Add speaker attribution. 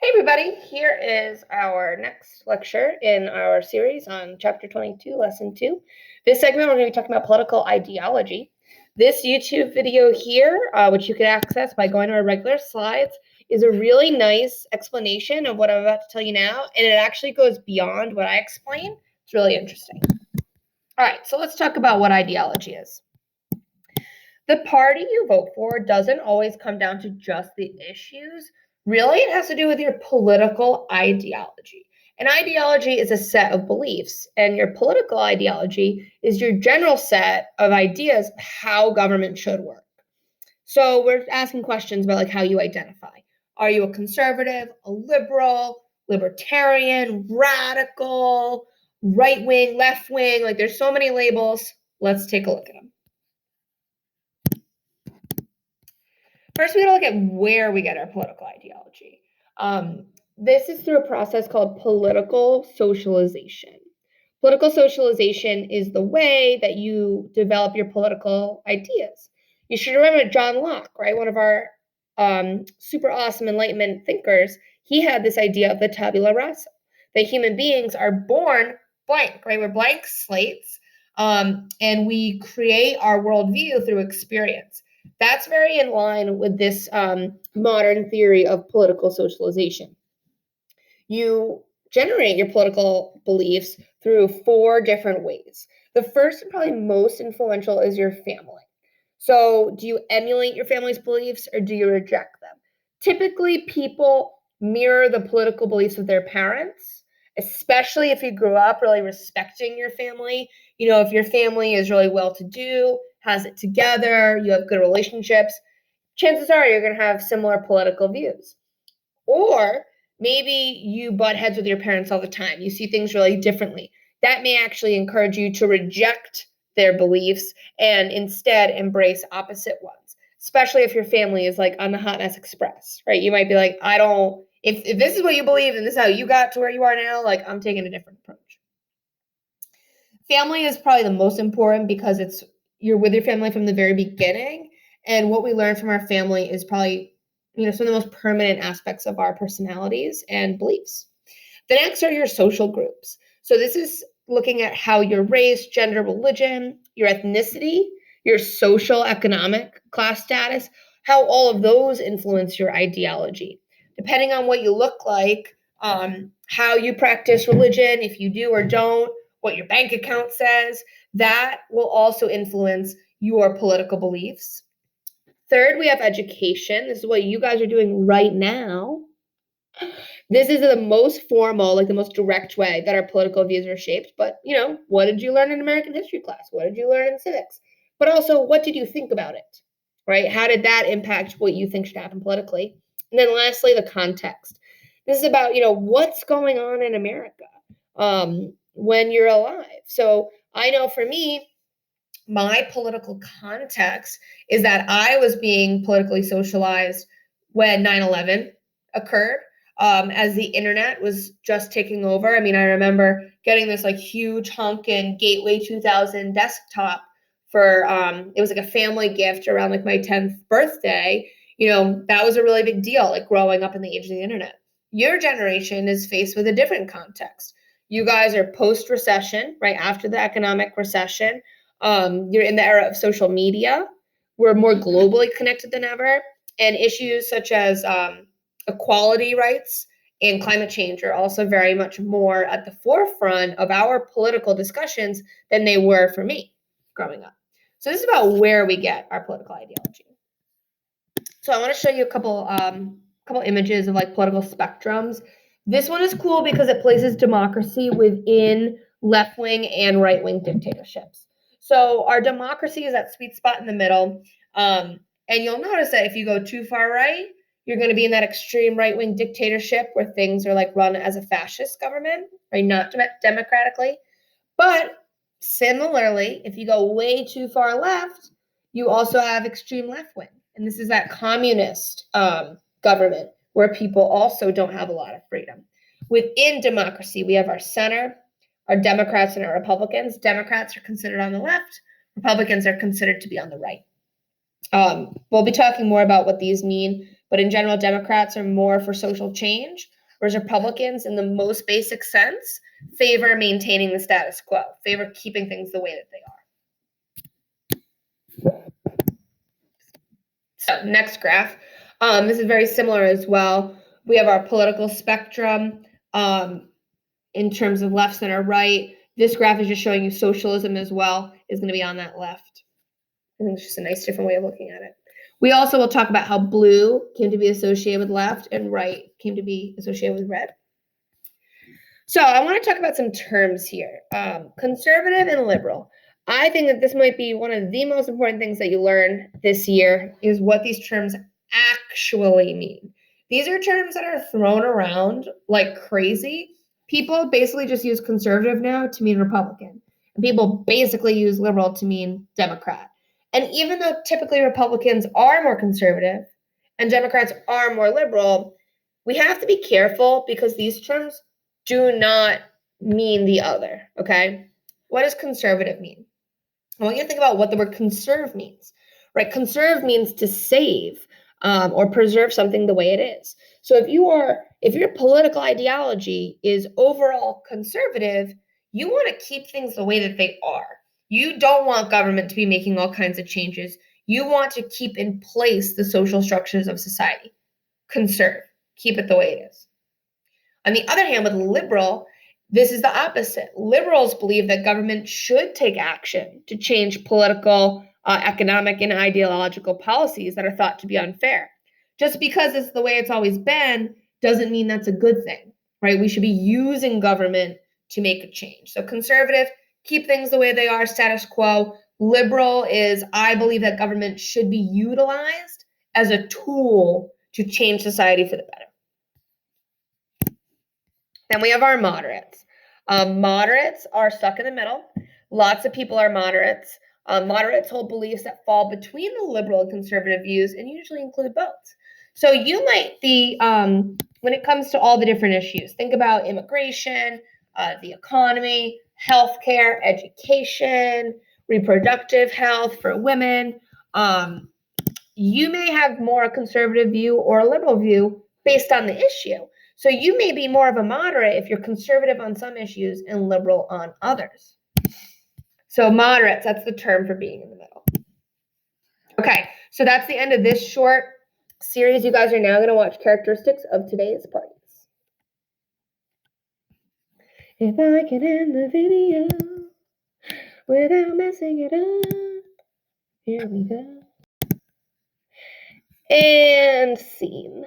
Speaker 1: Hey everybody, here is our next lecture in our series on Chapter 22, Lesson 2. This segment we're going to be talking about political ideology. This YouTube video here, which you can access by going to our regular slides, is a really nice explanation of what I'm about to tell you now, and it actually goes beyond what I explain. It's really interesting. All right, so let's talk about what ideology is. The party you vote for doesn't always come down to just the issues. Really, it has to do with your political ideology. An ideology is a set of beliefs, and your political ideology is your general set of ideas of how government should work. So we're asking questions about like how you identify. Are you a conservative, a liberal, libertarian, radical, right wing, left wing? Like there's so many labels. Let's take a look at them. First, we gotta look at where we get our political ideology. This is through a process called political socialization. Political socialization is the way that you develop your political ideas. You should remember John Locke, right? One of our super awesome Enlightenment thinkers. He had this idea of the tabula rasa, that human beings are born blank, right? We're blank slates, and we create our worldview through experience. That's very in line with this modern theory of political socialization. You generate your political beliefs through 4 different ways. The first and probably most influential is your family. So, do you emulate your family's beliefs or do you reject them? Typically, people mirror the political beliefs of their parents, especially if you grew up really respecting your family. You know, if your family is really well to do, has it together, you have good relationships, chances are you're going to have similar political views. Or maybe you butt heads with your parents all the time. You see things really differently. That may actually encourage you to reject their beliefs and instead embrace opposite ones, especially if your family is like on the Hot Mess Express, right? You might be like, I don't, if this is what you believe and this is how you got to where you are now, like I'm taking a different approach. Family is probably the most important because you're with your family from the very beginning. And what we learn from our family is probably some of the most permanent aspects of our personalities and beliefs. The next are your social groups. So this is looking at how your race, gender, religion, your ethnicity, your social, economic class status, how all of those influence your ideology. Depending on what you look like, how you practice religion, if you do or don't, what your bank account says, that will also influence your political beliefs. Third, we have education. This is what you guys are doing right now. This is the most formal, like the most direct way that our political views are shaped. But, what did you learn in American history class? What did you learn in civics? But also, what did you think about it, right? How did that impact what you think should happen politically? And then lastly, the context. This is about, what's going on in America when you're alive. So I know for me, my political context is that I was being politically socialized when 9/11 occurred, as the internet was just taking over. I mean, I remember getting this like huge honkin' Gateway 2000 desktop for it was like a family gift around like my 10th birthday. That was a really big deal, like growing up in the age of the internet. Your generation is faced with a different context. You guys are post-recession, right after the economic recession. You're in the era of social media. We're more globally connected than ever. And issues such as equality rights and climate change are also very much more at the forefront of our political discussions than they were for me growing up. So this is about where we get our political ideology. So I want to show you a couple images of like political spectrums. This one is cool because it places democracy within left-wing and right-wing dictatorships. So our democracy is that sweet spot in the middle. And you'll notice that if you go too far right, you're going to be in that extreme right-wing dictatorship where things are like run as a fascist government, right? Not democratically. But similarly, if you go way too far left, you also have extreme left-wing. And this is that communist government where people also don't have a lot of freedom. Within democracy, we have our center, our Democrats and our Republicans. Democrats are considered on the left. Republicans are considered to be on the right. We'll be talking more about what these mean But in general, Democrats are more for social change, whereas Republicans, in the most basic sense, favor maintaining the status quo, favor keeping things the way that they are. So next graph. This is very similar as well. We have our political spectrum in terms of left, center, right. This graph is just showing you socialism as well is going to be on that left. I think it's just a nice different way of looking at it. We also will talk about how blue came to be associated with left and right came to be associated with red. So I want to talk about some terms here. Conservative and liberal. I think that this might be one of the most important things that you learn this year is what these terms actually mean. These are terms that are thrown around like crazy. People basically just use conservative now to mean Republican. And people basically use liberal to mean Democrat. And even though typically Republicans are more conservative and Democrats are more liberal, we have to be careful because these terms do not mean the other, okay? What does conservative mean? I want you to think about what the word conserve means, right? Conserve means to save or preserve something the way it is. So if your political ideology is overall conservative, you want to keep things the way that they are. You don't want government to be making all kinds of changes. You want to keep in place the social structures of society. Conserve, keep it the way it is. On the other hand, with liberal, this is the opposite. Liberals believe that government should take action to change political, economic, and ideological policies that are thought to be unfair. Just because it's the way it's always been doesn't mean that's a good thing, right? We should be using government to make a change. So conservative, keep things the way they are, status quo. Liberal is, I believe that government should be utilized as a tool to change society for the better. Then we have our moderates. Moderates are stuck in the middle. Lots of people are moderates. Moderates hold beliefs that fall between the liberal and conservative views and usually include both. So you might be, when it comes to all the different issues, think about immigration, the economy, healthcare, education, reproductive health for women. You may have more a conservative view or a liberal view based on the issue. So you may be more of a moderate if you're conservative on some issues and liberal on others. So moderates, that's the term for being in the middle. Okay, so that's the end of this short series. You guys are now going to watch characteristics of today's parties. If I can end the video without messing it up, here we go. And scene.